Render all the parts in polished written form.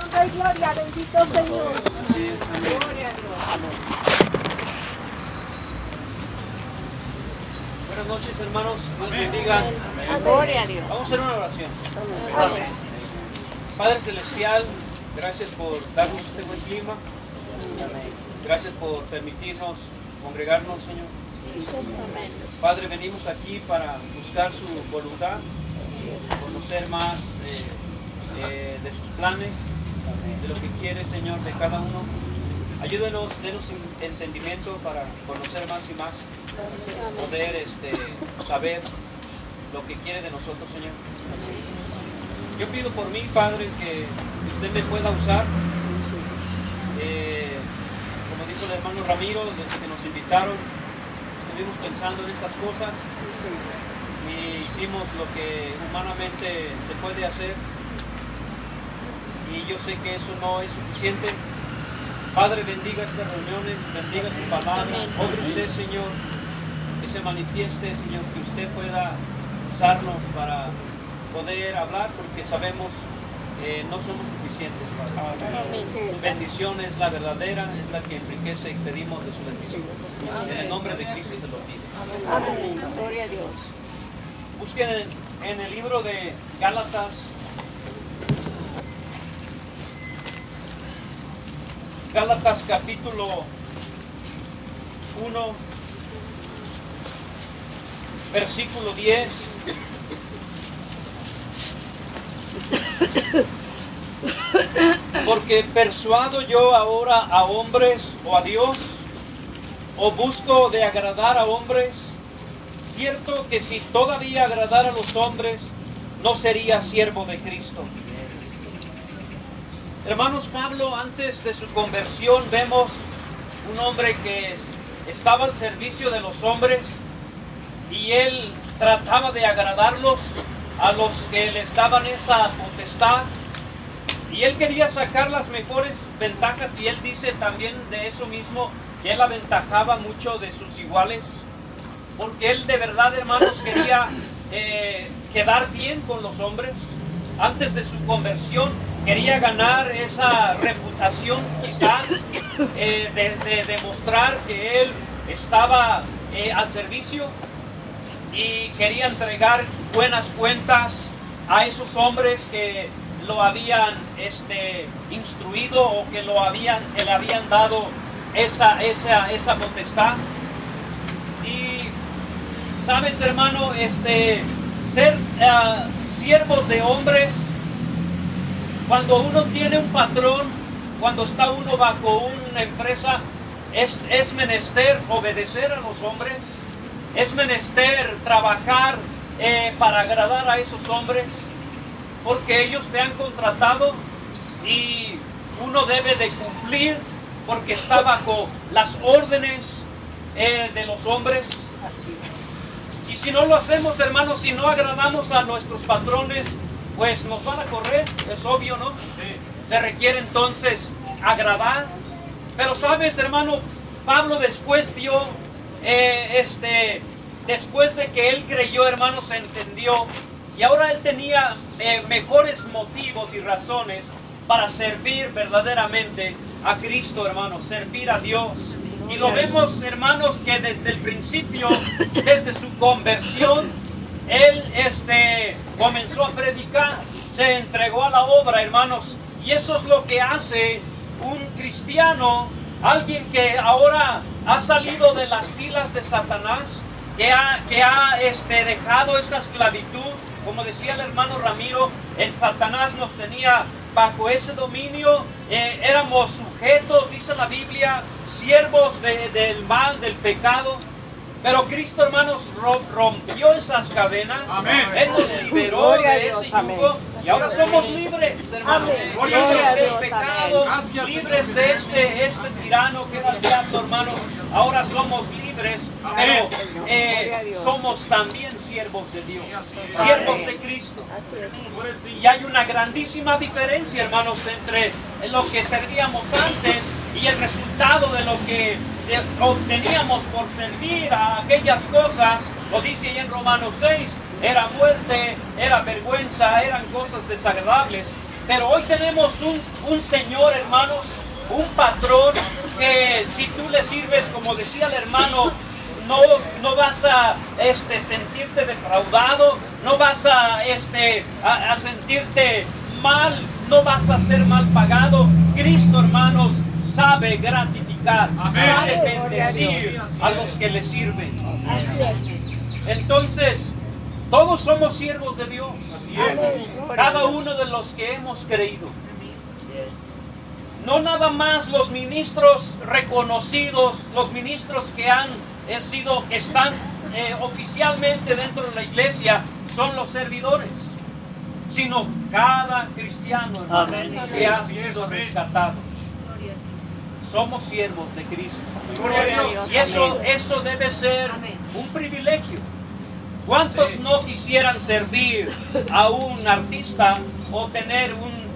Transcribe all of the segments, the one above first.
honra y gloria, bendito Señor. Gloria a Dios. Buenas noches, hermanos. Dios bendiga. Gloria a Dios. Vamos a hacer una oración. Amén. Padre Celestial, gracias por darnos este buen clima. Gracias por permitirnos congregarnos, Señor. Padre, venimos aquí para buscar su voluntad, conocer más de sus planes, de lo que quiere, Señor, de cada uno. Ayúdenos, denos entendimiento para conocer más y más, poder saber lo que quiere de nosotros, Señor. Yo pido por mí, Padre, que usted me pueda usar. Como dijo el hermano Ramiro, desde que nos invitaron, estuvimos pensando en estas cosas y hicimos lo que humanamente se puede hacer. Y yo sé que eso no es suficiente. Padre, bendiga estas reuniones, bendiga su palabra. Obre usted, Señor, que se manifieste, Señor, que usted pueda usarnos para poder hablar, porque sabemos que no somos suficientes, Padre. Su bendición es la verdadera, es la que enriquece y pedimos de su bendición. En el nombre de Cristo se lo pido. Amén. Gloria a Dios. Busquen en el libro de Gálatas. Gálatas capítulo 1, versículo 10. Porque persuado yo ahora a hombres o a Dios, o busco de agradar a hombres. Cierto que si todavía agradara a los hombres, no sería siervo de Cristo. Hermanos, Pablo, antes de su conversión, vemos un hombre que estaba al servicio de los hombres y él trataba de agradarlos a los que les daban esa potestad, y él quería sacar las mejores ventajas, y él dice también de eso mismo, que él aventajaba mucho de sus iguales, porque él de verdad, hermanos, quería quedar bien con los hombres. Antes de su conversión quería ganar esa reputación, quizás, de demostrar que él estaba al servicio, y quería entregar buenas cuentas a esos hombres que lo habían instruido, o que le habían dado esa potestad. Y sabes, hermano, ser siervos de hombres, cuando uno tiene un patrón, cuando está uno bajo una empresa, es menester obedecer a los hombres. Es menester trabajar para agradar a esos hombres, porque ellos te han contratado y uno debe de cumplir, porque está bajo las órdenes de los hombres. Y si no lo hacemos, hermanos, si no agradamos a nuestros patrones, pues nos van a correr, es obvio, ¿no? Se requiere entonces agradar. Pero sabes, hermano, Pablo después vio, después de que él creyó, hermanos, se entendió, y ahora él tenía mejores motivos y razones para servir verdaderamente a Cristo, hermanos, servir a Dios. Y lo vemos, hermanos, que desde el principio, desde su conversión, él comenzó a predicar, se entregó a la obra, hermanos. Y eso es lo que hace un cristiano, alguien que ahora ha salido de las filas de Satanás, que ha dejado esa esclavitud. Como decía el hermano Ramiro, el Satanás nos tenía bajo ese dominio, éramos sujetos, dice la Biblia, siervos del mal, del pecado. Pero Cristo, hermanos, rompió esas cadenas. Amén. Él nos liberó de ese yugo. Y ahora somos libres, hermanos. Libres del pecado, libres de este tirano que era el diablo, hermanos. Ahora somos libres, pero somos también siervos de Dios, siervos de Cristo. Y hay una grandísima diferencia, hermanos, entre lo que servíamos antes y el resultado de lo que obteníamos por servir a aquellas cosas. Lo dice ahí en Romanos 6, era muerte, era vergüenza, eran cosas desagradables. Pero hoy tenemos un Señor, hermanos, un patrón que si tú le sirves, como decía el hermano, no vas a sentirte defraudado, no vas a sentirte mal, no vas a ser mal pagado. Cristo, hermanos, sabe gratificar, sabe bendecir a los que le sirven. Entonces, todos somos siervos de Dios. Cada uno de los que hemos creído. No nada más los ministros reconocidos, los ministros que están oficialmente dentro de la iglesia son los servidores, sino cada cristiano, hermano, que ha sido rescatado. Somos siervos de Cristo. Y eso debe ser un privilegio. ¿Cuántos no quisieran servir a un artista o tener un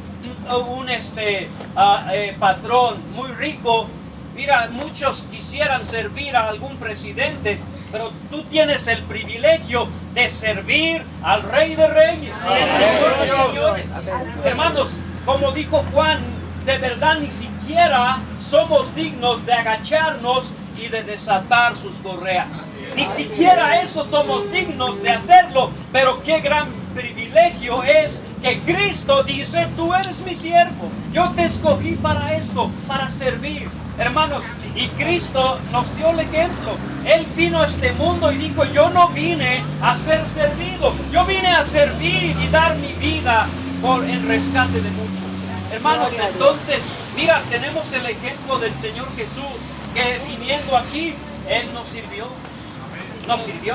patrón muy rico? Mira, muchos quisieran servir a algún presidente, pero tú tienes el privilegio de servir al Rey de Reyes, Señor de Señores. Hermanos, como dijo Juan, de verdad ni siquiera somos dignos de agacharnos y de desatar sus correas. Ni siquiera eso somos dignos de hacerlo, pero qué gran privilegio es que Cristo dice: tú eres mi siervo, yo te escogí para esto, para servir. Hermanos, y Cristo nos dio el ejemplo. Él vino a este mundo y dijo: yo no vine a ser servido, yo vine a servir y dar mi vida en rescate de muchos. Hermanos, entonces, mira, tenemos el ejemplo del Señor Jesús, que viniendo aquí, Él nos sirvió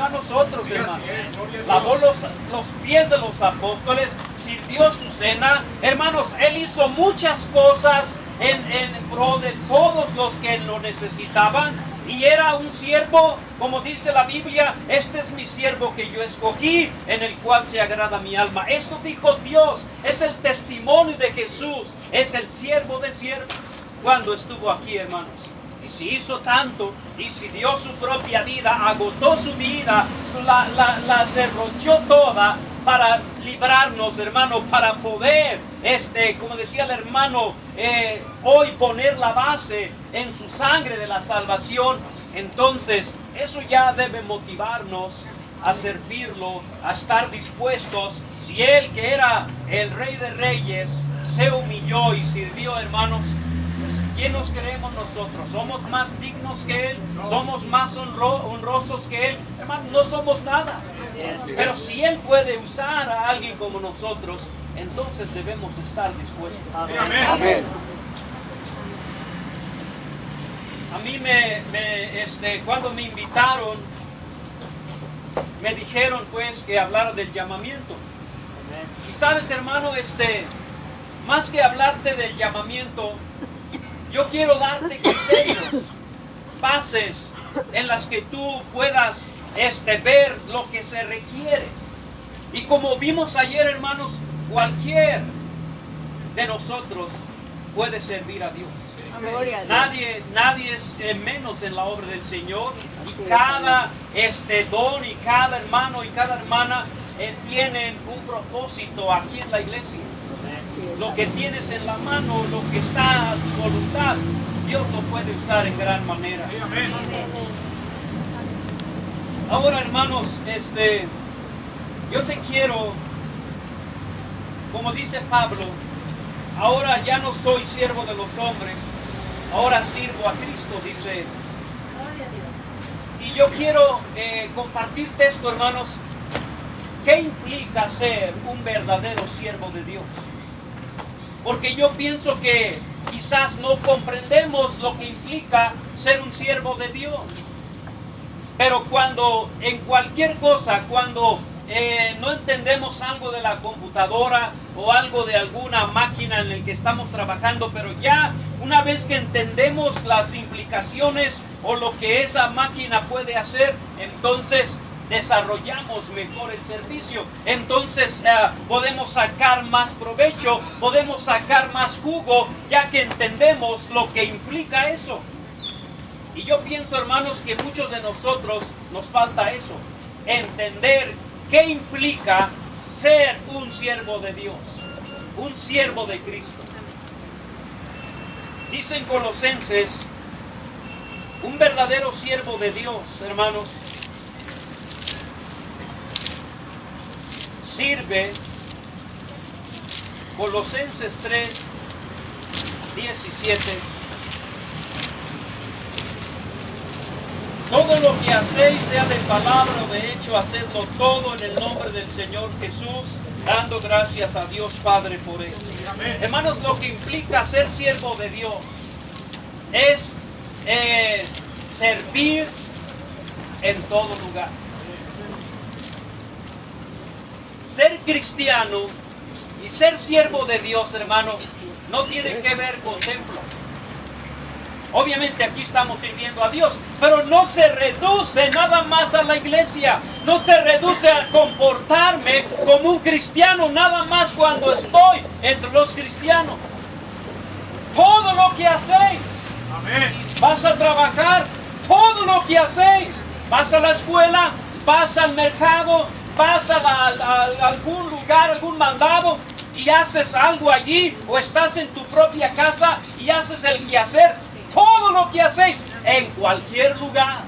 a nosotros, hermanos. Lavó los pies de los apóstoles, sirvió su cena. Hermanos, Él hizo muchas cosas en pro de todos los que lo necesitaban. Y era un siervo, como dice la Biblia: este es mi siervo que yo escogí, en el cual se agrada mi alma. Eso dijo Dios, es el testimonio de Jesús, es el siervo de siervos cuando estuvo aquí, hermanos. Y si hizo tanto, y si dio su propia vida, agotó su vida, la derrochó toda para librarnos, hermano, para poder, como decía el hermano, hoy poner la base en su sangre de la salvación. Entonces, eso ya debe motivarnos a servirlo, a estar dispuestos. Si Él, que era el Rey de Reyes, se humilló y sirvió, hermanos, ¿quién nos creemos nosotros? ¿Somos más dignos que Él? ¿Somos más honrosos que Él? Hermanos, no somos nada. Pero si Él puede usar a alguien como nosotros, entonces debemos estar dispuestos. Amén. A mí cuando me invitaron, me dijeron pues que hablara del llamamiento. Y sabes, hermano, más que hablarte del llamamiento, yo quiero darte criterios, bases en las que tú puedas ver lo que se requiere. Y como vimos ayer, hermanos, cualquier de nosotros puede servir a Dios. Nadie es menos en la obra del Señor. Y cada don y cada hermano y cada hermana tienen un propósito aquí en la iglesia. Lo que tienes en la mano, lo que está a tu voluntad, Dios lo puede usar en gran manera. Ahora, hermanos, yo te quiero, como dice Pablo, ahora ya no soy siervo de los hombres, ahora sirvo a Cristo, dice. Y yo quiero compartirte esto, hermanos. ¿Qué implica ser un verdadero siervo de Dios? Porque yo pienso que quizás no comprendemos lo que implica ser un siervo de Dios. Pero cuando en cualquier cosa, cuando no entendemos algo de la computadora o algo de alguna máquina en la que estamos trabajando, pero ya una vez que entendemos las implicaciones o lo que esa máquina puede hacer, entonces desarrollamos mejor el servicio. Entonces podemos sacar más provecho, podemos sacar más jugo, ya que entendemos lo que implica eso. Y yo pienso, hermanos, que muchos de nosotros nos falta eso, entender qué implica ser un siervo de Dios. un siervo de Cristo. Dicen Colosenses, un verdadero siervo de Dios, hermanos, sirve. Colosenses 3, 17. Todo lo que hacéis, sea de palabra o de hecho, hacedlo todo en el nombre del Señor Jesús, dando gracias a Dios Padre por él. Hermanos, lo que implica ser siervo de Dios es servir en todo lugar. Ser cristiano y ser siervo de Dios, hermanos, no tiene que ver con templos. Obviamente aquí estamos sirviendo a Dios, pero no se reduce nada más a la iglesia. No se reduce a comportarme como un cristiano nada más cuando estoy entre los cristianos. Todo lo que hacéis, vas a trabajar, todo lo que hacéis, vas a la escuela, vas al mercado, vas a algún lugar, algún mandado y haces algo allí, o estás en tu propia casa y haces el quehacer. Todo lo que hacéis en cualquier lugar.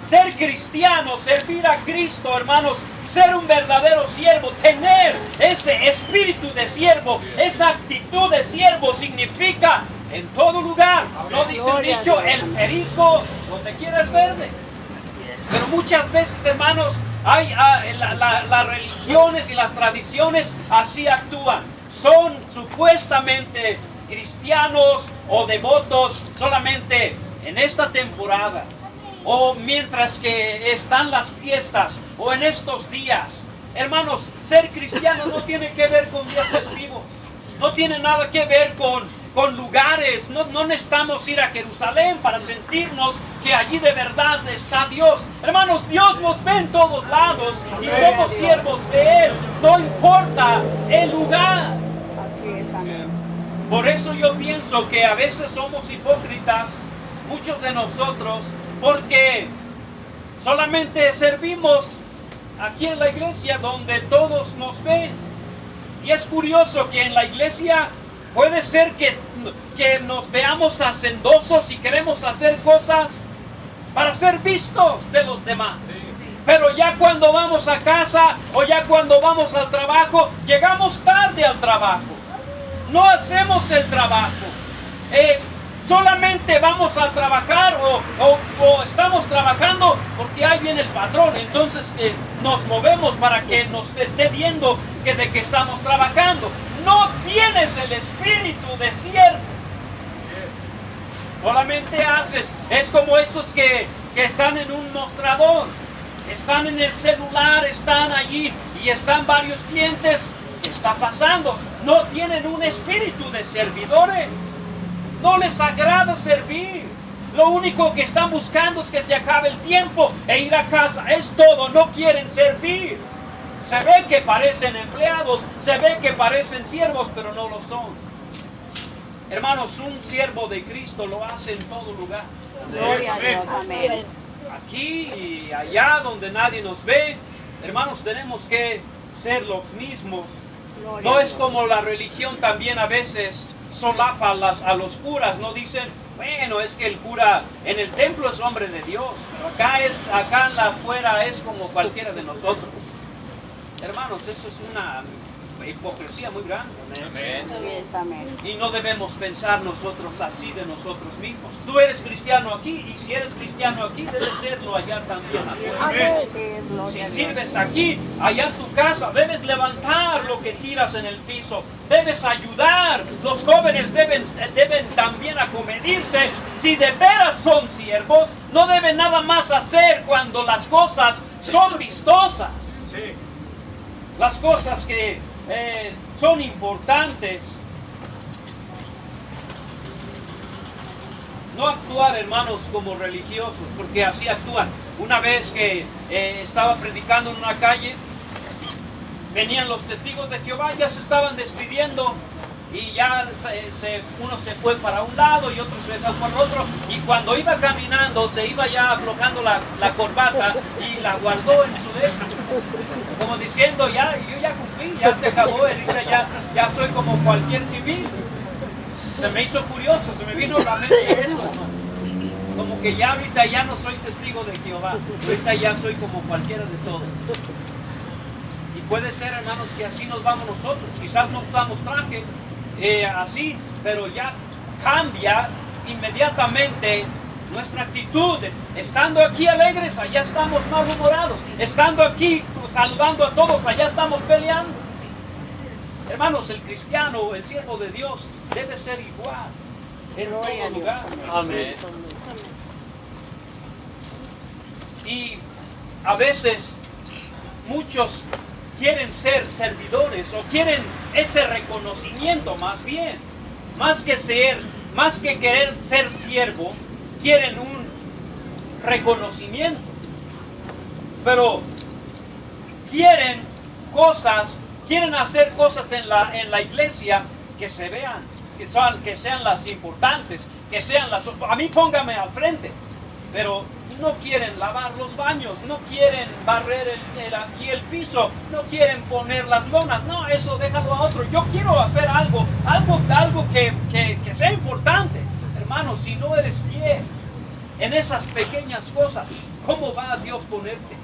Ser cristiano, servir a Cristo, hermanos, ser un verdadero siervo, tener ese espíritu de siervo, esa actitud de siervo significa en todo lugar. No dice el dicho, el perico donde quiera es verde. Pero muchas veces, hermanos, las religiones y las tradiciones así actúan. Son supuestamente cristianos o devotos solamente en esta temporada, o mientras que están las fiestas, o en estos días. Hermanos, ser cristiano no tiene que ver con días festivos, no tiene nada que ver con lugares. No necesitamos ir a Jerusalén para sentirnos que allí de verdad está Dios. Hermanos, Dios nos ve en todos lados y somos siervos de Él, no importa el lugar. Así es, amén. Por eso yo pienso que a veces somos hipócritas, muchos de nosotros, porque solamente servimos aquí en la iglesia donde todos nos ven. Y es curioso que en la iglesia puede ser que nos veamos hacendosos y queremos hacer cosas para ser vistos de los demás. Pero ya cuando vamos a casa o ya cuando vamos al trabajo, llegamos tarde al trabajo. No hacemos el trabajo. Solamente vamos a trabajar o estamos trabajando porque ahí viene el patrón. Entonces nos movemos para que nos esté viendo de que estamos trabajando. No tienes el espíritu de siervo. Solamente haces. Es como estos que están en un mostrador. Están en el celular, están allí y están varios clientes. ¿Qué está pasando? No tienen un espíritu de servidores. No les agrada servir. Lo único que están buscando es que se acabe el tiempo e ir a casa. Es todo. No quieren servir. Se ve que parecen empleados, se ve que parecen siervos, pero no lo son. Hermanos, un siervo de Cristo lo hace en todo lugar. Gloria a Dios, amén. Aquí y allá donde nadie nos ve, hermanos, tenemos que ser los mismos. No es como la religión también a veces solapa a los curas, no dicen, bueno, es que el cura en el templo es hombre de Dios, pero acá en la afuera es como cualquiera de nosotros. Hermanos, eso es una hipocresía muy grande. Amén. Amén. Y no debemos pensar nosotros así de nosotros mismos. Tú eres cristiano aquí, y si eres cristiano aquí, debes serlo allá también. Amén. Así es, gloria a Si Dios. sirves aquí, allá en tu casa, debes levantar lo que tiras en el piso. Debes ayudar. Los jóvenes deben también acomedirse. Si de veras son siervos, no deben nada más hacer cuando las cosas son vistosas. Las cosas que son importantes. No actuar, hermanos, como religiosos, porque así actúan. Una vez que estaba predicando en una calle, venían los testigos de Jehová, ya se estaban despidiendo y ya uno se fue para un lado y otro se fue para otro, y cuando iba caminando se iba ya aflojando la corbata y la guardó en su dedo. como diciendo, ya, yo ya cumplí, ya se acabó, ahorita ya soy como cualquier civil. Se me hizo curioso, se me vino a la mente eso, como que ya ahorita ya no soy testigo de Jehová, ahorita ya soy como cualquiera de todos. Y puede ser, hermanos, que así nos vamos nosotros, quizás no usamos traje así, pero ya cambia inmediatamente nuestra actitud. Estando aquí alegres, allá estamos malhumorados. Estando aquí saludando a todos, allá estamos peleando. Hermanos, el cristiano, el siervo de Dios, debe ser igual en todo lugar. Amén. Y a veces muchos quieren ser servidores o quieren ese reconocimiento más bien, más que querer ser siervo, quieren un reconocimiento, pero quieren hacer cosas en la iglesia que se vean, que sean las importantes, que sean a mí póngame al frente, pero no quieren lavar los baños, no quieren barrer aquí el piso, no quieren poner las lonas, no, eso déjalo a otro. Yo quiero hacer algo que sea importante. Hermanos, si no eres fiel en esas pequeñas cosas, ¿cómo va a Dios ponerte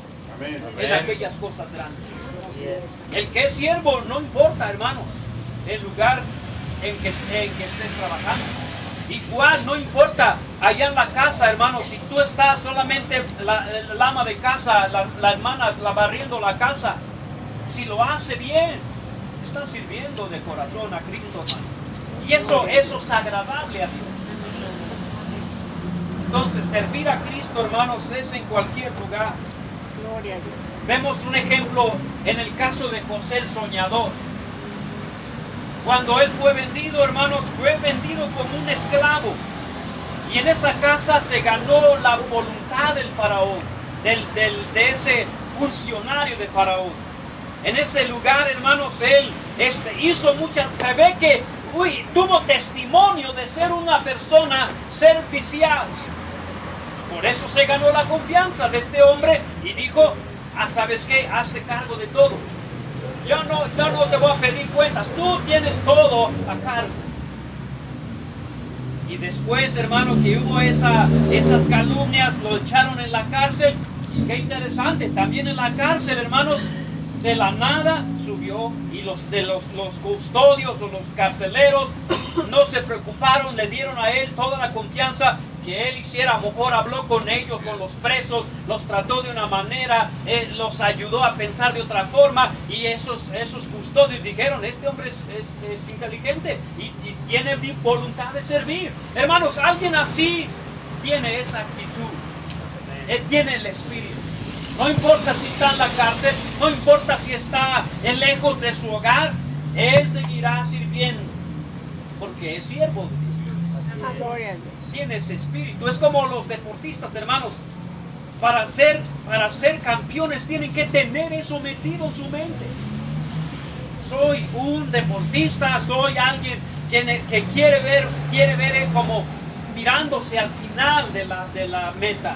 en aquellas cosas grandes? El que es siervo no importa, hermanos, el lugar en que estés trabajando. Igual no importa allá en la casa, hermanos, si tú estás solamente la ama de casa, la hermana barriendo la casa, si lo hace bien, está sirviendo de corazón a Cristo, hermano. Y eso es agradable a Dios. Entonces, servir a Cristo, hermanos, es en cualquier lugar. Gloria a Dios. Vemos un ejemplo en el caso de José el soñador. Cuando él fue vendido, hermanos, fue vendido como un esclavo. Y en esa casa se ganó la voluntad del faraón, de ese funcionario de faraón. En ese lugar, hermanos, él hizo se ve que tuvo testimonio de ser una persona servicial. Por eso se ganó la confianza de este hombre y dijo, ¿sabes qué? Hazte cargo de todo. Yo no te voy a pedir cuentas, tú tienes todo a cargo. Y después, hermano, que hubo esas calumnias, lo echaron en la cárcel. Y qué interesante, también en la cárcel, hermanos, de la nada subió y los custodios o los carceleros no se preocuparon, le dieron a él toda la confianza que él hiciera. A lo mejor habló con ellos, con los presos, los trató de una manera, los ayudó a pensar de otra forma, y esos custodios dijeron, este hombre es inteligente y tiene voluntad de servir. Hermanos, alguien así tiene esa actitud, tiene el espíritu. No importa si está en la cárcel, no importa si está lejos de su hogar, él seguirá sirviendo, porque es siervo de Dios. Gloria a Dios. Tiene ese espíritu. Es como los deportistas, hermanos. Para ser campeones tienen que tener eso metido en su mente. Soy un deportista, soy alguien que quiere ver como mirándose al final de la meta.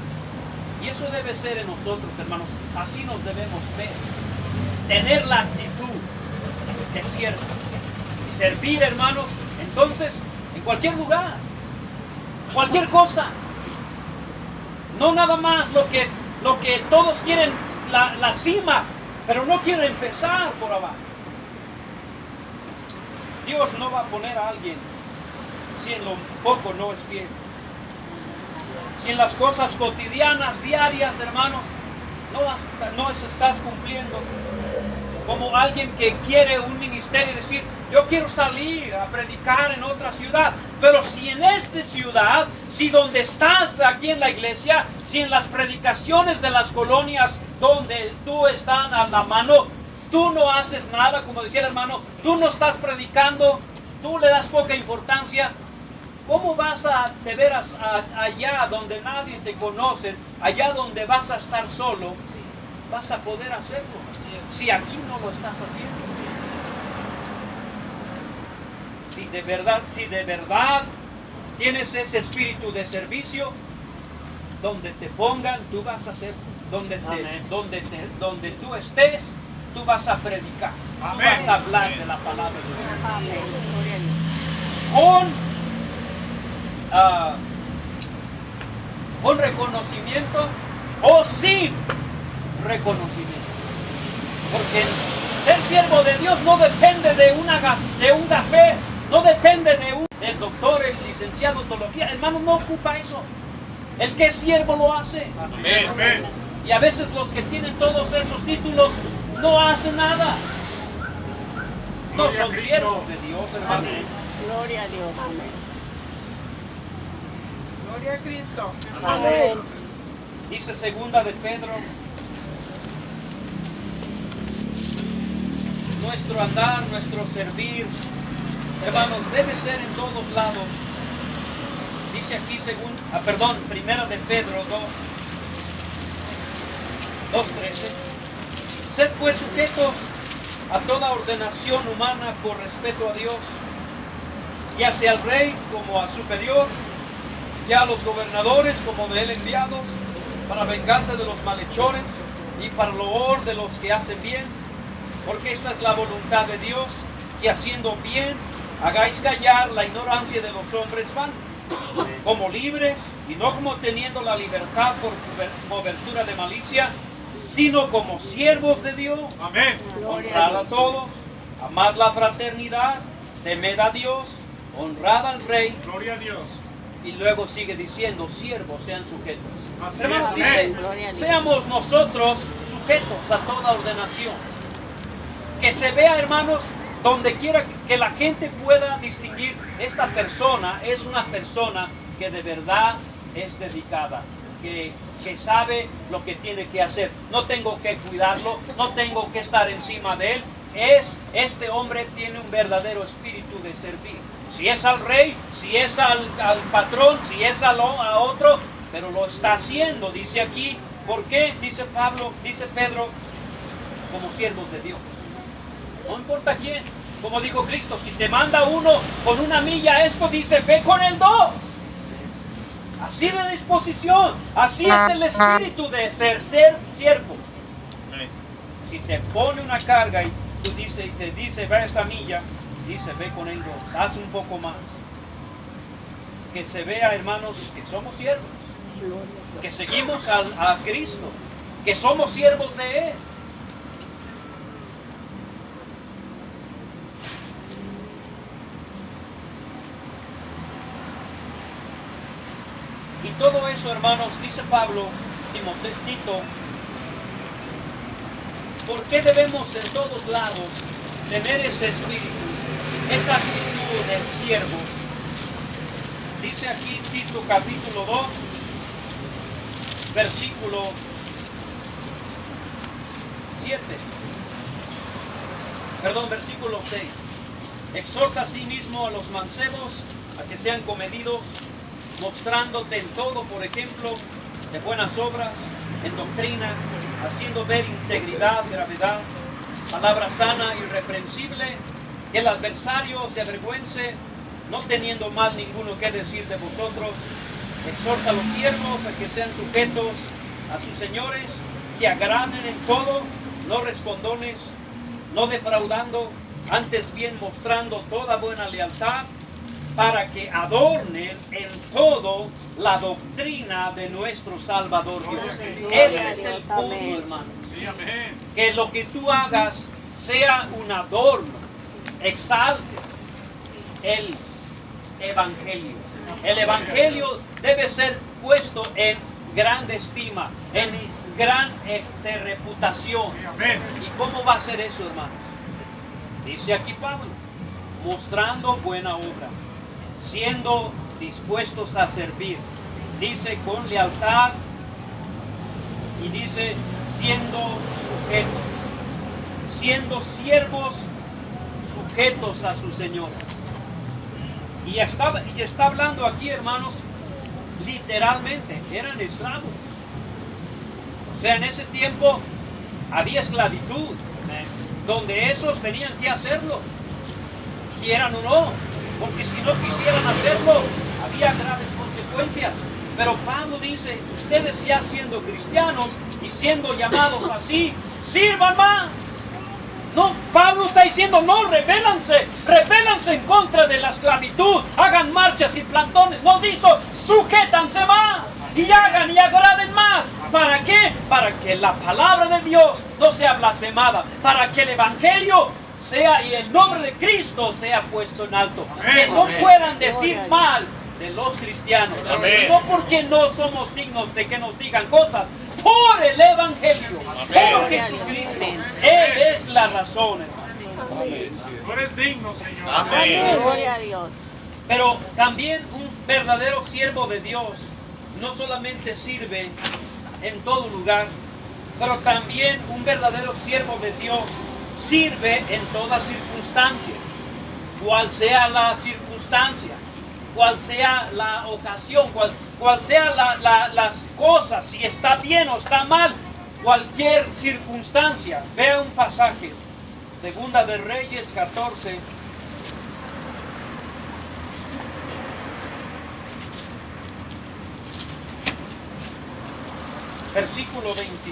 Y eso debe ser en nosotros, hermanos. Así nos debemos ver. Tener la actitud de siervo. Y servir, hermanos, entonces, en cualquier lugar. Cualquier cosa. No nada más lo que todos quieren, la cima, pero no quieren empezar por abajo. Dios no va a poner a alguien si en lo poco no es fiel. Si en las cosas cotidianas, diarias, hermanos, no estás cumpliendo. Como alguien que quiere un ministerio y decir, yo quiero salir a predicar en otra ciudad, pero si en esta ciudad, si donde estás aquí en la iglesia, si en las predicaciones de las colonias donde tú estás a la mano, tú no haces nada, como decía el hermano, tú no estás predicando, tú le das poca importancia, ¿cómo vas de veras allá donde nadie te conoce, allá donde vas a estar solo, vas a poder hacerlo? Si aquí no lo estás haciendo. Si de verdad tienes ese espíritu de servicio, donde te pongan, tú vas a hacer, donde tú estés, tú vas a predicar, tú Amén. vas a hablar de la palabra de Dios. Amén. Gloria a Dios. Con reconocimiento o sin reconocimiento. Porque ser siervo de Dios no depende de un café, no depende de el doctor, el licenciado en teología. Hermano, no ocupa eso. El que es siervo lo hace. Amén. Y a veces los que tienen todos esos títulos no hacen nada. No Gloria a son Cristo. siervos de Dios, hermano. Amén. Gloria a Dios. Amén. Gloria a Cristo. Amén. Dice segunda de Pedro. Nuestro andar, nuestro servir, hermanos, debe ser en todos lados. Dice aquí primera de Pedro 2:13. Sed pues sujetos a toda ordenación humana por respeto a Dios, ya sea al rey como a superior, ya a los gobernadores como de él enviados, para venganza de los malhechores y para loor de los que hacen bien, porque esta es la voluntad de Dios, que haciendo bien hagáis callar la ignorancia de los hombres vanos, como libres y no como teniendo la libertad por cobertura de malicia, sino como siervos de Dios. Amén. Honrad a todos, amad la fraternidad, temed a Dios, honrad al rey. Gloria a Dios. Y luego sigue diciendo, siervos sean sujetos. Así Hermanos, es, dice, amén. Gloria a Dios. seamos nosotros sujetos a toda ordenación. Que se vea, hermanos, donde quiera que la gente pueda distinguir, esta persona es una persona que de verdad es dedicada, que sabe lo que tiene que hacer. No tengo que cuidarlo, no tengo que estar encima de él. Este hombre tiene un verdadero espíritu de servir. Si es al rey, si es al patrón, si es a otro, pero lo está haciendo, dice aquí. ¿Por qué? Dice Pedro, como siervos de Dios. No importa quién. Como dijo Cristo, si te manda uno con una milla, esto dice, ve con el 2. Así de disposición, así es el espíritu de ser siervo. Amén. Si te pone una carga y te dice, ve a esta milla, dice, ve con el 2, haz un poco más. Que se vea, hermanos, que somos siervos, que seguimos a Cristo, que somos siervos de Él. Y todo eso, hermanos, dice Pablo, Tito, ¿por qué debemos en todos lados tener ese espíritu, esa actitud del siervo? Dice aquí Tito capítulo 2, versículo 7. Versículo 6. Exhorta a sí mismo a los mancebos a que sean comedidos, mostrándote en todo, por ejemplo, de buenas obras, en doctrinas, haciendo ver integridad, gravedad, palabra sana, irreprensible, que el adversario se avergüence, no teniendo mal ninguno que decir de vosotros. Exhorta a los siervos a que sean sujetos a sus señores, que agraden en todo, no respondones, no defraudando, antes bien mostrando toda buena lealtad, para que adornen en todo la doctrina de nuestro Salvador Dios. Ese es el punto, hermanos. Sí, amén. Que lo que tú hagas sea un adorno, exalte el Evangelio. El Evangelio debe ser puesto en grande estima, en gran reputación. Sí, amén. ¿Y cómo va a ser eso, hermanos? Dice aquí Pablo, mostrando buena obra, siendo dispuestos a servir. Dice con lealtad y dice siendo sujetos, siendo siervos sujetos a su Señor. Y está hablando aquí, hermanos, literalmente, eran esclavos. O sea, en ese tiempo había esclavitud, donde esos tenían que hacerlo, quieran o no, porque si no quisieran hacerlo, había graves consecuencias. Pero Pablo dice, ustedes ya siendo cristianos y siendo llamados así, sirvan más. No, Pablo está diciendo, no, rebélanse en contra de la esclavitud, hagan marchas y plantones. No dice, sujétanse más y hagan y agraden más. ¿Para qué? Para que la palabra de Dios no sea blasfemada, para que el evangelio sea y el nombre de Cristo sea puesto en alto. Que no puedan decir mal de los cristianos. Amén. No porque no somos dignos de que nos digan cosas, por el evangelio, por Jesucristo. Él es la razón, hermano. Tú eres digno, Señor. Amén. Gloria a Dios. Pero también un verdadero siervo de Dios no solamente sirve en todo lugar, pero también un verdadero siervo de Dios sirve en toda circunstancia, cual sea la circunstancia, cual sea la ocasión, cual sea las cosas, si está bien o está mal, cualquier circunstancia. Vea un pasaje, Segunda de Reyes 14. Versículo 25.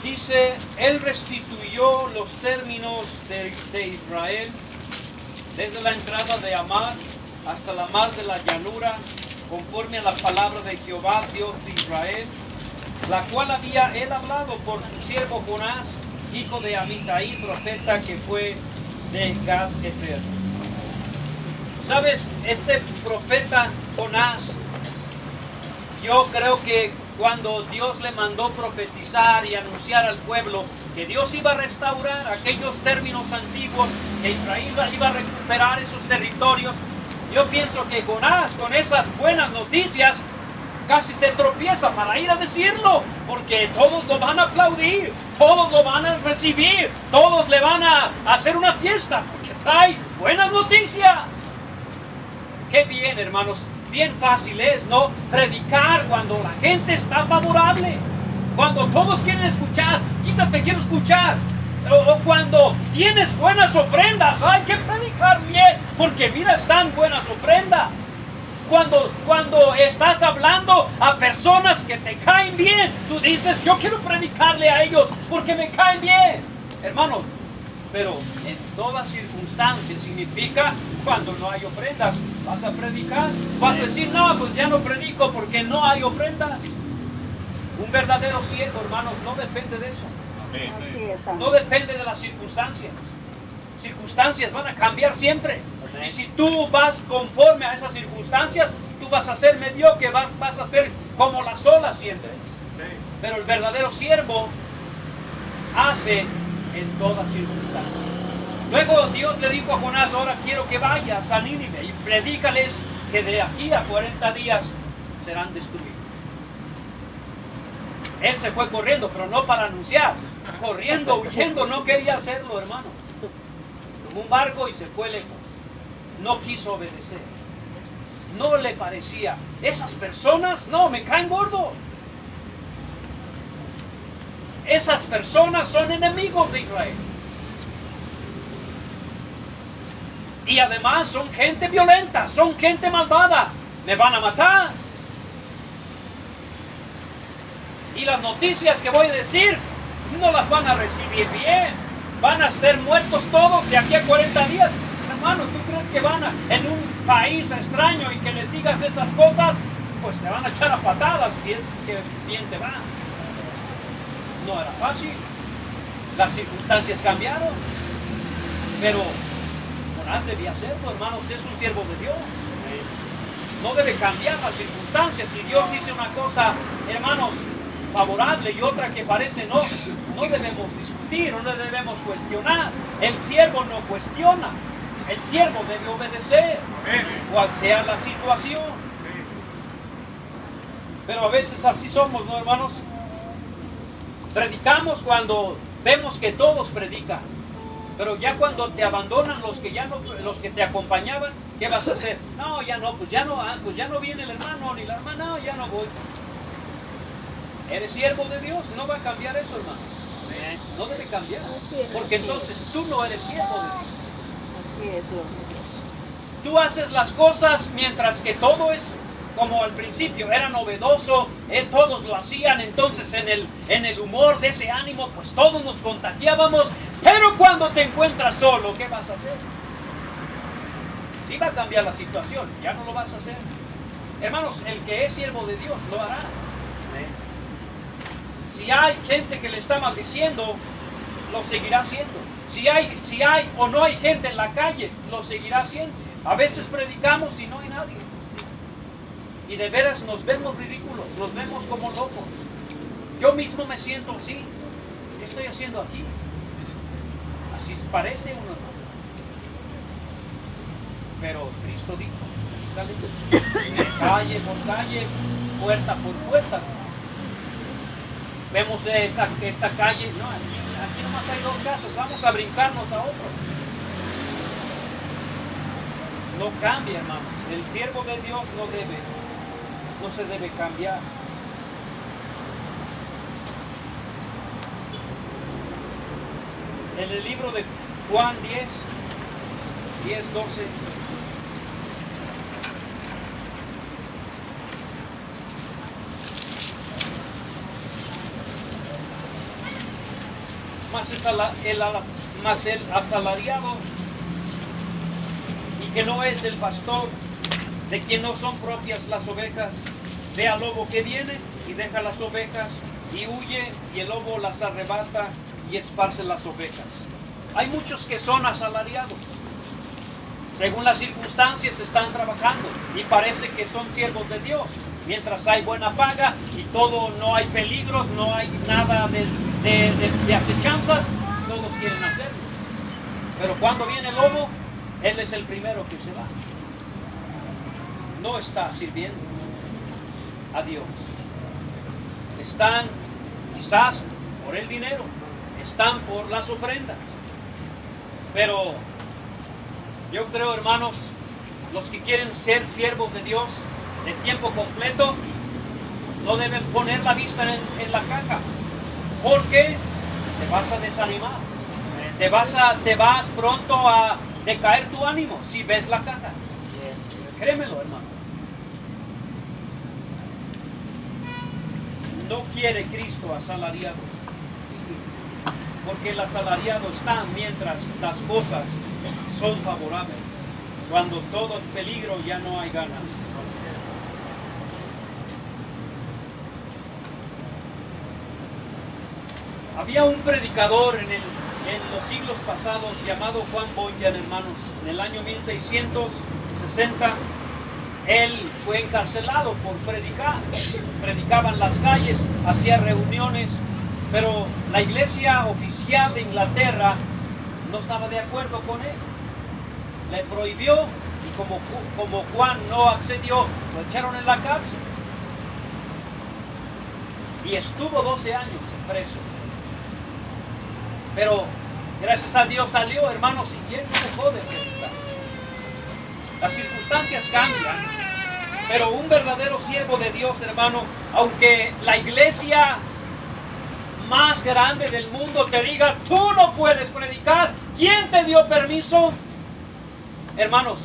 Dice, él restituyó los términos de Israel desde la entrada de Amar hasta la mar de la llanura, conforme a la palabra de Jehová, Dios de Israel, la cual había él hablado por su siervo Jonás, hijo de Amitai, profeta que fue de Gad-Hefer. ¿Sabes? Este profeta Jonás, yo creo que cuando Dios le mandó profetizar y anunciar al pueblo que Dios iba a restaurar aquellos términos antiguos, que Israel iba a recuperar esos territorios, yo pienso que Jonás, con esas buenas noticias, casi se tropieza para ir a decirlo, porque todos lo van a aplaudir, todos lo van a recibir, todos le van a hacer una fiesta, porque trae buenas noticias. Qué bien, hermanos. Bien fácil es, ¿no? Predicar cuando la gente está favorable. Cuando todos quieren escuchar, quítate, quiero escuchar. O cuando tienes buenas ofrendas, hay que predicar bien, porque mira, están buenas ofrendas. Cuando estás hablando a personas que te caen bien, tú dices, yo quiero predicarle a ellos porque me caen bien. Hermano, pero en todas circunstancias significa cuando no hay ofrendas, vas a predicar, vas a decir, no, pues ya no predico porque no hay ofrendas. Un verdadero siervo, hermanos, no depende de eso. Así es, No depende de las circunstancias. Circunstancias van a cambiar siempre. Y si tú vas conforme a esas circunstancias, tú vas a ser mediocre, vas a ser como las olas siempre. Pero el verdadero siervo hace en todas circunstancias. Luego Dios le dijo a Jonás, ahora quiero que vayas a Nínive y predícales que de aquí a 40 días serán destruidos. Él se fue corriendo, pero no para anunciar. Corriendo, huyendo, no quería hacerlo, hermano. Tomó un barco y se fue lejos. No quiso obedecer. No le parecía. Esas personas, no, me caen gordo. Esas personas son enemigos de Israel. Y además son gente violenta, son gente malvada. Me van a matar. Y las noticias que voy a decir no las van a recibir bien. Van a ser muertos todos de aquí a 40 días. Hermano, ¿tú crees que van en un país extraño y que les digas esas cosas? Pues te van a echar a patadas si es que bien te va. No era fácil. Las circunstancias cambiaron. Pero Jonás debía hacerlo, hermanos. Es un siervo de Dios. No debe cambiar las circunstancias. Si Dios dice una cosa, hermanos, favorable y otra que parece no debemos discutir, no debemos cuestionar. El siervo no cuestiona. El siervo debe obedecer, cual sea la situación. Pero a veces así somos, ¿no, hermanos? Predicamos cuando vemos que todos predican, pero ya cuando te abandonan los que te acompañaban, ¿qué vas a hacer? No, ya no, pues ya no viene el hermano ni la hermana, no, ya no voy. Eres siervo de Dios, no va a cambiar eso, hermano. No debe cambiar, porque entonces tú no eres siervo de Dios. Así es, gloria a Dios. Tú haces las cosas mientras que todo es como al principio era novedoso, todos lo hacían, entonces en el humor de ese ánimo, pues todos nos contagiábamos. Pero cuando te encuentras solo, ¿qué vas a hacer? Sí va a cambiar la situación, ya no lo vas a hacer. Hermanos, el que es siervo de Dios lo hará. Si hay gente que le está maldiciendo, lo seguirá haciendo. Si hay o no hay gente en la calle, lo seguirá haciendo. A veces predicamos y no hay nadie. Y de veras nos vemos ridículos, nos vemos como locos. Yo mismo me siento así. ¿Qué estoy haciendo aquí? Así parece uno. Pero Cristo dijo, dale, calle por calle, puerta por puerta. Vemos esta calle, no, aquí nomás hay 2 casas, vamos a brincarnos a otro. No cambia, hermanos. El siervo de Dios no se debe cambiar. En el libro de Juan 10, 12. Mas el asalariado, y que no es el pastor, de quien no son propias las ovejas, ve al lobo que viene y deja las ovejas y huye, y el lobo las arrebata y esparce las ovejas. Hay muchos que son asalariados. Según las circunstancias están trabajando y parece que son siervos de Dios. Mientras hay buena paga y todo, no hay peligros, no hay nada de acechanzas, todos quieren hacerlo. Pero cuando viene el lobo, él es el primero que se va. No está sirviendo a Dios. Están quizás por el dinero, están por las ofrendas. Pero yo creo, hermanos, los que quieren ser siervos de Dios de tiempo completo, no deben poner la vista en la caja, porque te vas a desanimar, te vas pronto a decaer tu ánimo si ves la caja. Créemelo, hermano. No quiere Cristo asalariados, porque el asalariado está mientras las cosas son favorables. Cuando todo es peligro, ya no hay ganas. Había un predicador en los siglos pasados llamado Juan Bunyan, hermanos. En el año 1660, él fue encarcelado por predicar. Predicaba en las calles, hacía reuniones, pero la iglesia oficial de Inglaterra no estaba de acuerdo con él. Le prohibió, y como Juan no accedió, lo echaron en la cárcel. Y estuvo 12 años preso. Pero gracias a Dios salió, hermanos, y él no dejó de predicar. Las circunstancias cambian, pero un verdadero siervo de Dios, hermano, aunque la iglesia más grande del mundo te diga, tú no puedes predicar, ¿quién te dio permiso? Hermanos,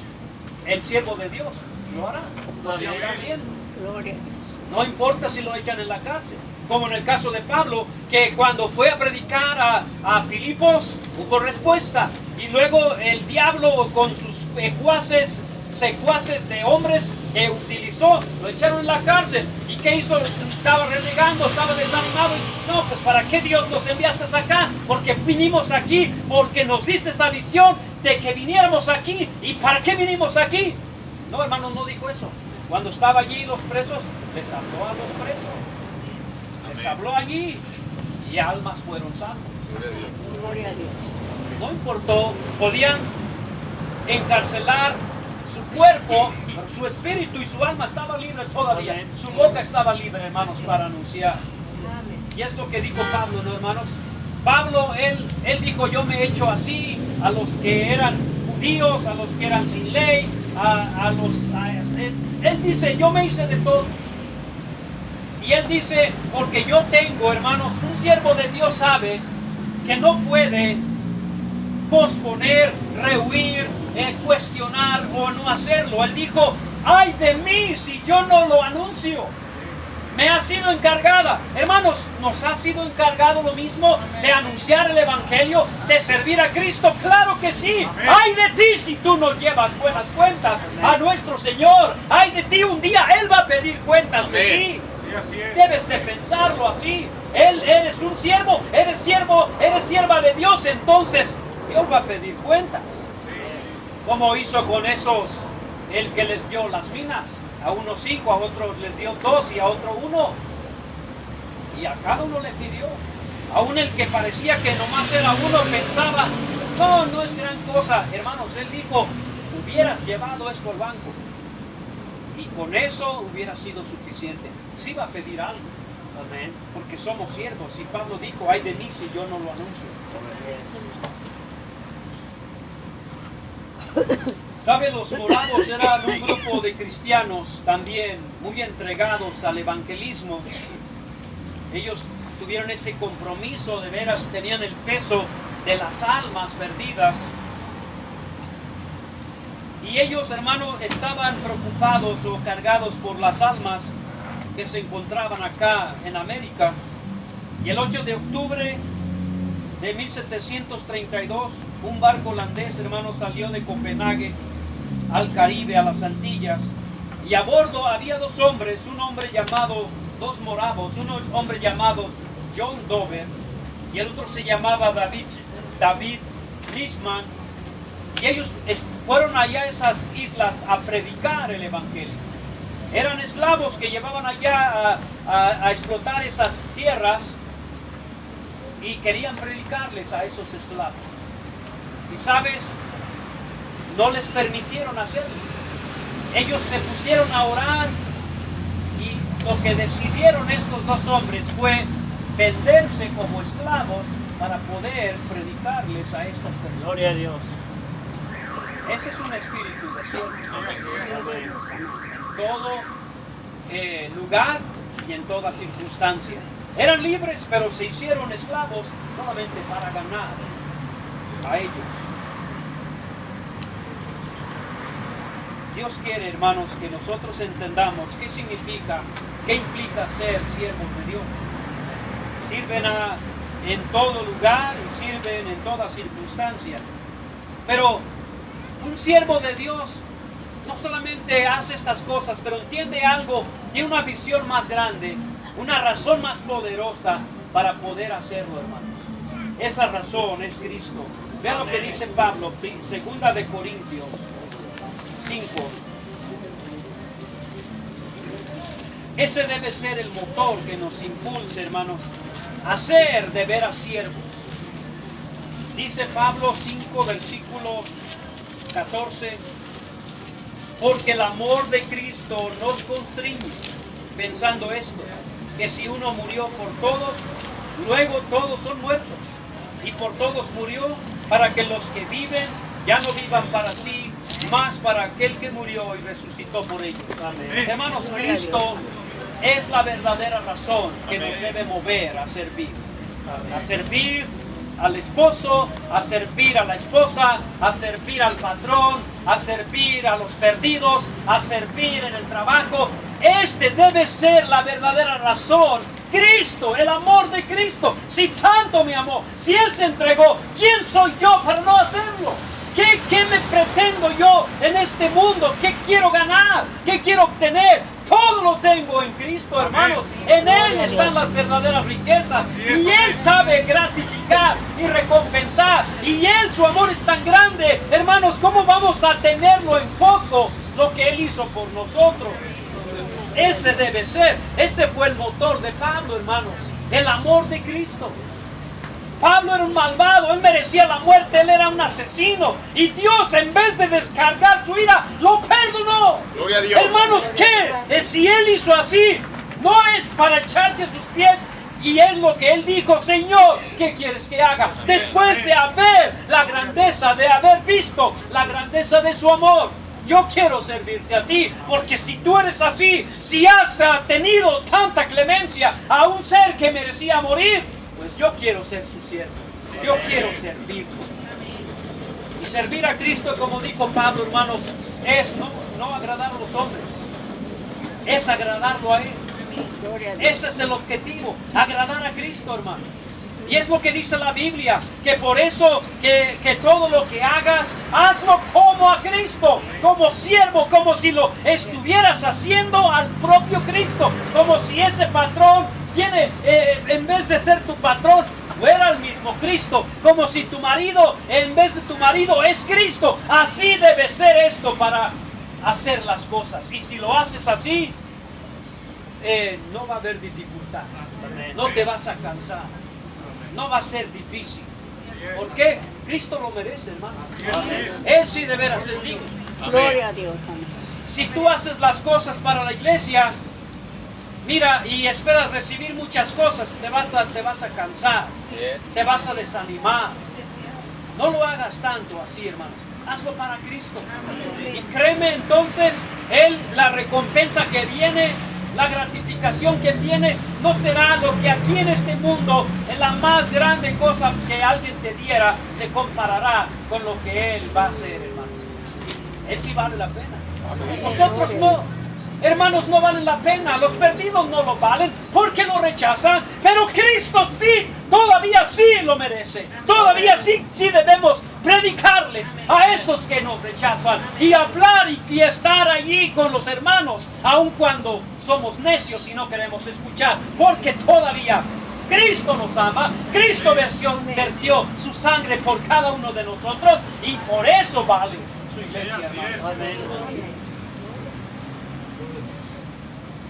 el siervo de Dios lo hará, lo seguirá haciendo. Gloria a Dios. No importa si lo echan en la cárcel. Como en el caso de Pablo, que cuando fue a predicar a Filipos, hubo respuesta. Y luego el diablo con sus secuaces de hombres que utilizó, lo echaron en la cárcel. ¿Y qué hizo? Estaba renegando, estaba desanimado. No, pues ¿para qué Dios nos enviaste acá? Porque vinimos aquí, porque nos diste esta visión de que viniéramos aquí. ¿Y para qué vinimos aquí? No, hermano, no dijo eso. Cuando estaba allí los presos, les habló a los presos. Les habló allí y almas fueron salvas. Gloria a Dios. No importó, podían encarcelar su cuerpo, pero su espíritu y su alma estaba libre todavía. Su boca estaba libre, hermanos, para anunciar. Y es lo que dijo Pablo, ¿no, hermanos? Pablo, él dijo, yo me he hecho así a los que eran judíos, a los que eran sin ley, él dice, yo me hice de todo. Y él dice, porque yo tengo, hermanos, un siervo de Dios sabe que no puede posponer, rehuir, cuestionar o no hacerlo. Él dijo, ¡ay de mí si yo no lo anuncio! Me ha sido encargada, hermanos, nos ha sido encargado lo mismo de anunciar el Evangelio, de servir a Cristo. ¡Claro que sí! ¡Ay de ti si tú no llevas buenas cuentas a nuestro Señor! ¡Ay de ti! Un día Él va a pedir cuentas de ti. Sí, así es. Debes de pensarlo así. Eres un siervo, eres sierva de Dios, entonces Dios va a pedir cuentas. Como hizo con esos, el que les dio las minas. A unos 5, a otros les dio 2 y a otro 1. Y a cada uno le pidió. Aún el que parecía que nomás era uno pensaba, no es gran cosa. Hermanos, él dijo, hubieras llevado esto al banco. Y con eso hubiera sido suficiente. Sí va a pedir algo. Amén. Porque somos siervos. Y Pablo dijo, ay de mí si yo no lo anuncio. ¿Sabe? Los moravos eran un grupo de cristianos también muy entregados al evangelismo. Ellos tuvieron ese compromiso, de veras tenían el peso de las almas perdidas. Y ellos, hermanos, estaban preocupados o cargados por las almas que se encontraban acá en América. Y el 8 de octubre de 1732, un barco holandés, hermanos, salió de Copenhague al Caribe, a las Antillas, y a bordo había dos hombres, dos moravos, un hombre llamado John Dover y el otro se llamaba David Lisman, y ellos fueron allá a esas islas a predicar el Evangelio. Eran esclavos que llevaban allá a explotar esas tierras y querían predicarles a esos esclavos. Y sabes, no les permitieron hacerlo. Ellos se pusieron a orar y lo que decidieron estos dos hombres fue venderse como esclavos para poder predicarles a estas personas. Gloria a Dios. Ese es un espíritu de siervo. Todo lugar y en toda circunstancia. Eran libres, pero se hicieron esclavos solamente para ganar a ellos. Dios quiere, hermanos, que nosotros entendamos qué implica ser siervos de Dios. Sirven en todo lugar y sirven en toda circunstancia. Pero un siervo de Dios no solamente hace estas cosas, pero entiende algo, tiene una visión más grande, una razón más poderosa para poder hacerlo, hermanos. Esa razón es Cristo. Vean lo que dice Pablo, 2 de Corintios 5. Ese debe ser el motor que nos impulse, hermanos, a ser de veras siervos. Dice Pablo 5, versículo 14, porque el amor de Cristo nos constriñe, pensando esto, que si uno murió por todos, luego todos son muertos, y por todos murió, para que los que viven ya no vivan para sí, más para aquel que murió y resucitó por ellos. Amén. Hermanos, Cristo es la verdadera razón que nos debe mover a servir. A servir al esposo, a servir a la esposa, a servir al patrón, a servir a los perdidos, a servir en el trabajo. Este debe ser la verdadera razón. Cristo, el amor de Cristo. Si tanto me amó, si Él se entregó, ¿quién soy yo para no hacerlo? ¿Qué me pretendo yo en este mundo? ¿Qué quiero ganar? ¿Qué quiero obtener? Todo lo tengo en Cristo, hermanos. En Él están las verdaderas riquezas. Y Él sabe gratificar y recompensar. Y Él, su amor es tan grande. Hermanos, ¿cómo vamos a tenerlo en poco lo que Él hizo por nosotros? Ese debe ser. Ese fue el motor de Pablo, hermanos. El amor de Cristo. Pablo era un malvado, él merecía la muerte, él era un asesino. Y Dios, en vez de descargar su ira, lo perdonó. Gloria a Dios. Hermanos, ¿qué? Si él hizo así, no es para echarse a sus pies. Y es lo que él dijo: Señor, ¿qué quieres que haga? Después de haber la grandeza, de haber visto la grandeza de su amor. Yo quiero servirte a ti, porque si tú eres así, si has tenido tanta clemencia a un ser que merecía morir, pues yo quiero ser su siervo, yo quiero servir. Y servir a Cristo, como dijo Pablo, hermanos, es no agradar a los hombres, es agradarlo a Él. Gloria a Dios. Ese es el objetivo, agradar a Cristo, hermano. Y es lo que dice la Biblia, que por eso que todo lo que hagas, hazlo como a Cristo, como siervo, como si lo estuvieras haciendo al propio Cristo, como si ese patrón tiene, en vez de ser tu patrón, fuera el mismo Cristo, como si tu marido, en vez de tu marido, es Cristo. Así debe ser esto para hacer las cosas. Y si lo haces así, no va a haber dificultad, no te vas a cansar, no va a ser difícil. ¿Por qué? Cristo lo merece, hermano. Él sí de veras es digno. Gloria a Dios. Amén. Si tú haces las cosas para la iglesia, mira, y esperas recibir muchas cosas, te vas a cansar, te vas a desanimar. No lo hagas tanto así, hermanos. Hazlo para Cristo. Y créeme, entonces, la recompensa que viene, la gratificación que tiene, no será lo que aquí en este mundo, en la más grande cosa que alguien te diera, se comparará con lo que Él va a hacer, hermano. Él sí vale la pena. Nosotros no. Hermanos, no valen la pena. Los perdidos no lo valen porque lo rechazan. Pero Cristo sí, todavía sí lo merece. Todavía sí debemos predicarles a estos que nos rechazan. Y hablar y estar allí con los hermanos, aun cuando somos necios y no queremos escuchar. Porque todavía Cristo nos ama. Cristo vertió su sangre por cada uno de nosotros. Y por eso vale su iglesia, hermanos.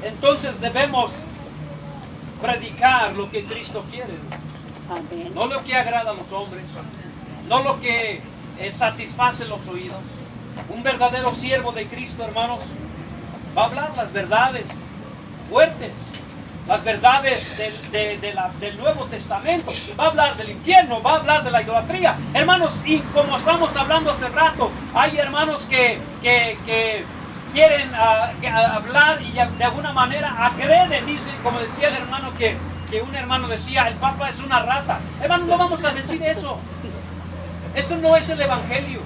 Entonces debemos predicar lo que Cristo quiere, Amén. no lo que agrada a los hombres, no lo que satisface los oídos. Un verdadero siervo de Cristo, hermanos, va a hablar las verdades fuertes, las verdades del Nuevo Testamento, va a hablar del infierno, va a hablar de la idolatría. Hermanos, y como estamos hablando hace rato, hay hermanos que quieren hablar y de alguna manera agreden, dicen, como decía el hermano que un hermano decía, el Papa es una rata. Hermanos, no vamos a decir eso. Eso no es el Evangelio.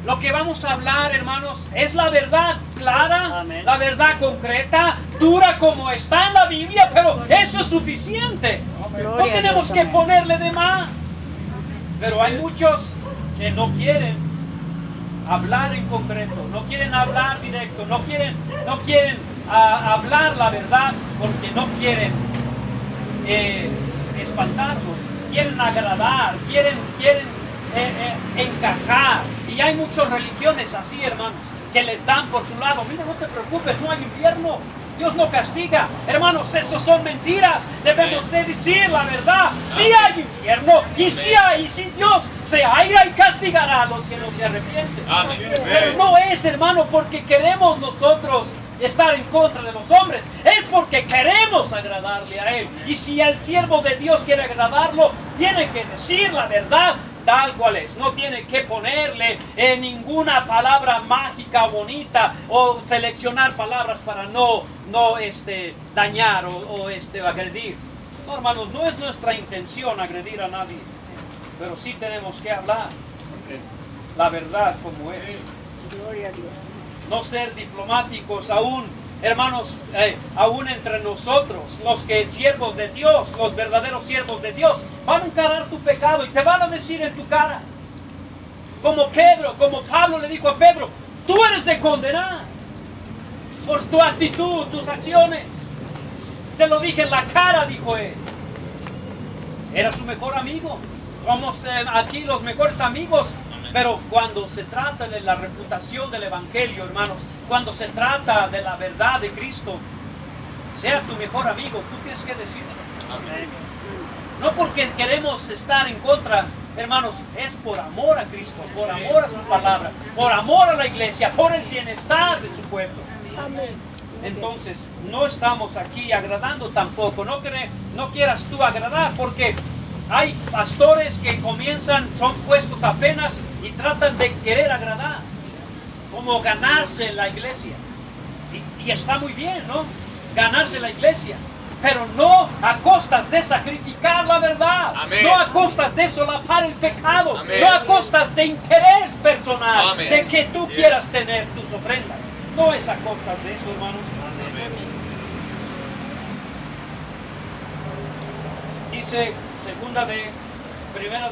Lo que vamos a hablar, hermanos, es la verdad clara, Amén. la verdad concreta, dura como está en la Biblia, pero eso es suficiente. No Gloria a tenemos Dios, que amén. ponerle de más. Pero hay muchos que no quieren hablar en concreto, no quieren hablar directo, no quieren hablar la verdad porque no quieren espantarlos, quieren agradar, quieren encajar. Y hay muchas religiones así, hermanos, que les dan por su lado, mira, no te preocupes, no hay infierno, Dios no castiga. Hermanos, eso son mentiras. Debemos de decir la verdad. Sí hay infierno y si Dios se aira y castigará a los que no se arrepienten. Pero no es, hermano, porque queremos nosotros estar en contra de los hombres, es porque queremos agradarle a Él. Y si el siervo de Dios quiere agradarlo, tiene que decir la verdad tal cual es. No tiene que ponerle ninguna palabra mágica bonita o seleccionar palabras para no dañar o agredir. No, hermanos, no es nuestra intención agredir a nadie, pero sí tenemos que hablar la verdad como es. Gloria a Dios. No ser diplomáticos aún, hermanos, aún entre nosotros, los que siervos de Dios, los verdaderos siervos de Dios, van a encarar tu pecado y te van a decir en tu cara, como Pablo le dijo a Pedro, tú eres de condenar por tu actitud, tus acciones. Te lo dije en la cara, dijo él. Era su mejor amigo. Somos aquí los mejores amigos. Pero cuando se trata de la reputación del Evangelio, hermanos, cuando se trata de la verdad de Cristo, sea tu mejor amigo, tú tienes que decirlo. Amén. No porque queremos estar en contra, hermanos, es por amor a Cristo, por amor a su palabra, por amor a la iglesia, por el bienestar de su pueblo. Amén. Entonces, no estamos aquí agradando tampoco. No quieras tú agradar, porque hay pastores que son puestos apenas y tratan de querer agradar, como ganarse la iglesia. Y está muy bien, ¿no? Ganarse la iglesia. pero no a costas de sacrificar la verdad, Amén. no a costas de solapar el pecado, Amén. no a costas de interés personal, Amén. de que tú quieras tener tus ofrendas. No es a costas de eso, hermanos. Dice primera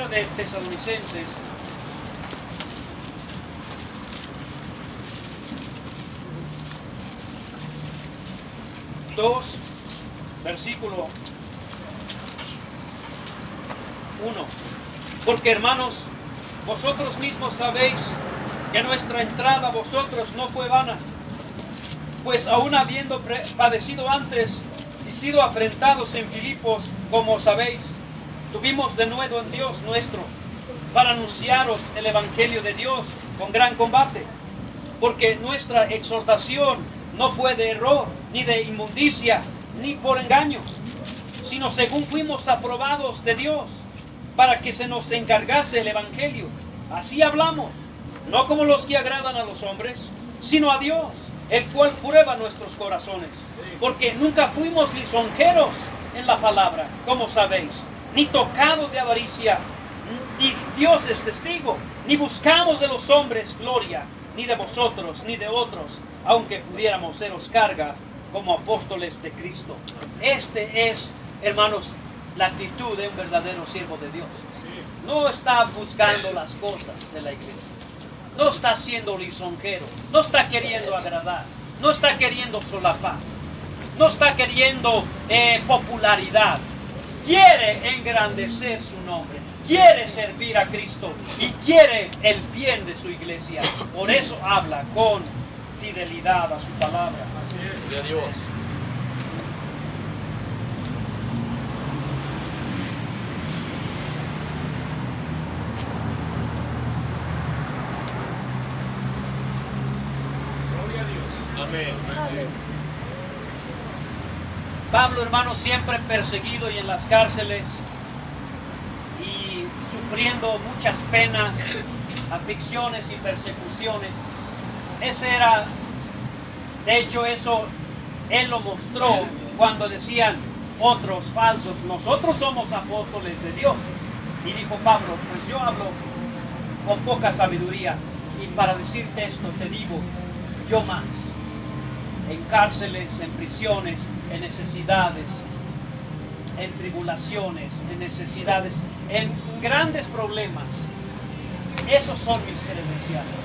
de Tesalonicenses, dos, versículo 1. Porque, hermanos, vosotros mismos sabéis que nuestra entrada a vosotros no fue vana, pues aún habiendo padecido antes y sido afrentados en Filipos, como sabéis, tuvimos de nuevo en Dios nuestro para anunciaros el Evangelio de Dios con gran combate, porque nuestra exhortación no fue de error, ni de inmundicia, ni por engaño, sino según fuimos aprobados de Dios, para que se nos encargase el Evangelio. Así hablamos, no como los que agradan a los hombres, sino a Dios, el cual prueba nuestros corazones, porque nunca fuimos lisonjeros en la palabra, como sabéis, ni tocados de avaricia, ni Dios es testigo, ni buscamos de los hombres gloria, ni de vosotros, ni de otros, aunque pudiéramos seros carga como apóstoles de Cristo. Este es, hermanos, la actitud de un verdadero siervo de Dios. No está buscando las cosas de la iglesia, no está siendo lisonjero, no está queriendo agradar, no está queriendo solapar, no está queriendo popularidad. Quiere engrandecer su nombre, quiere servir a Cristo y quiere el bien de su iglesia. Por eso habla con fidelidad a su palabra. De Dios. Gloria a Dios. Amén. Pablo, hermano, siempre perseguido y en las cárceles y sufriendo muchas penas, aflicciones y persecuciones. Ese era, de hecho, eso él lo mostró cuando decían otros falsos, nosotros somos apóstoles de Dios. Y dijo Pablo, pues yo hablo con poca sabiduría, y para decirte esto te digo, yo más. En cárceles, en prisiones, en necesidades, en tribulaciones, en necesidades, en grandes problemas. Esos son mis credenciales.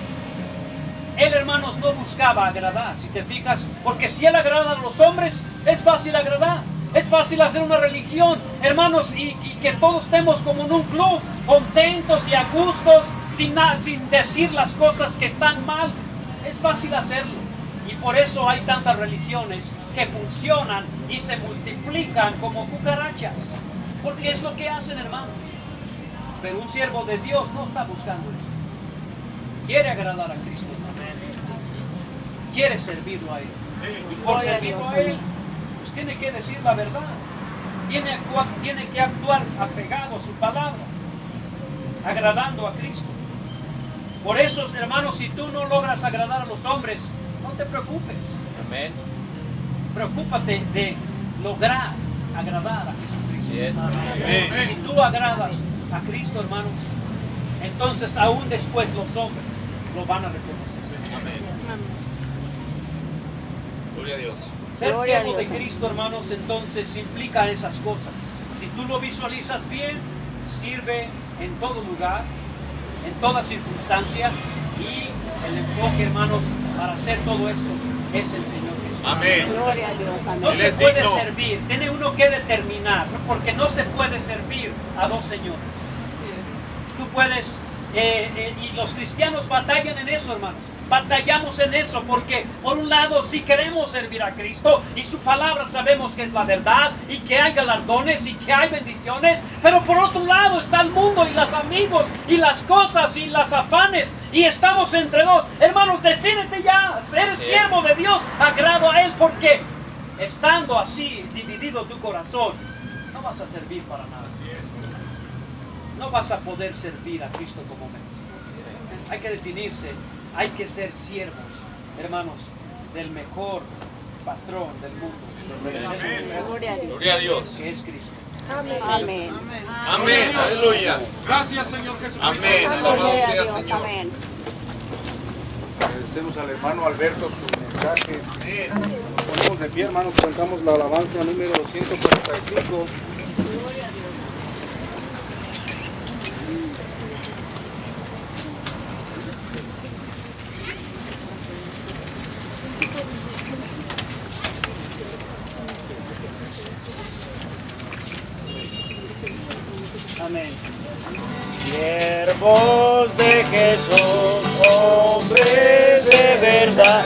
Él, hermanos, no buscaba agradar, si te fijas, porque si él agrada a los hombres, es fácil agradar. Es fácil hacer una religión, hermanos, y que todos estemos como en un club, contentos y a gustos, sin decir las cosas que están mal. Es fácil hacerlo. Y por eso hay tantas religiones que funcionan y se multiplican como cucarachas. Porque es lo que hacen, hermanos. Pero un siervo de Dios no está buscando eso. Quiere agradar a Cristo. Quiere servirlo a Él. Y por servirlo a Él, pues tiene que decir la verdad. Tiene que actuar apegado a su palabra, agradando a Cristo. Por eso, hermanos, si tú no logras agradar a los hombres, no te preocupes. Amén. Preocúpate de lograr agradar a Jesucristo. Yes. Si tú agradas a Cristo, hermanos, entonces aún después los hombres lo van a reconocer. Amén. Gloria a Dios. Ser Gloria a siervo de Dios. Cristo, hermanos, entonces implica esas cosas. Si tú lo visualizas bien, sirve en todo lugar, en toda circunstancia, y el enfoque, hermanos, para hacer todo esto es el Señor Jesús. Amén. Gloria a Dios. No Él se es puede digno. servir, tiene uno que determinar, porque no se puede servir a dos señores. Tú puedes, y los cristianos batallan en eso, hermanos. Batallamos en eso porque por un lado sí queremos servir a Cristo y su palabra sabemos que es la verdad y que hay galardones y que hay bendiciones, pero por otro lado está el mundo y los amigos y las cosas y las afanes y estamos entre dos. Hermanos, defínete ya, eres siervo de Dios, agrado a Él, porque estando así dividido tu corazón no vas a servir para nada. No vas a poder servir a Cristo como merece. Hay que definirse. Hay que ser siervos hermanos, del mejor patrón del mundo, Gloria a Dios. Gloria a Dios. que es Cristo. Amén. Amén. Amén. Aleluya. Gracias, Señor Jesús. Amén. Alabado Gloria a sea Dios. Señor. Amén. Agradecemos al hermano Alberto su mensaje. Ponemos de pie, hermanos, cantamos la alabanza número 145. Amén. Siervos de Jesús, hombres de verdad,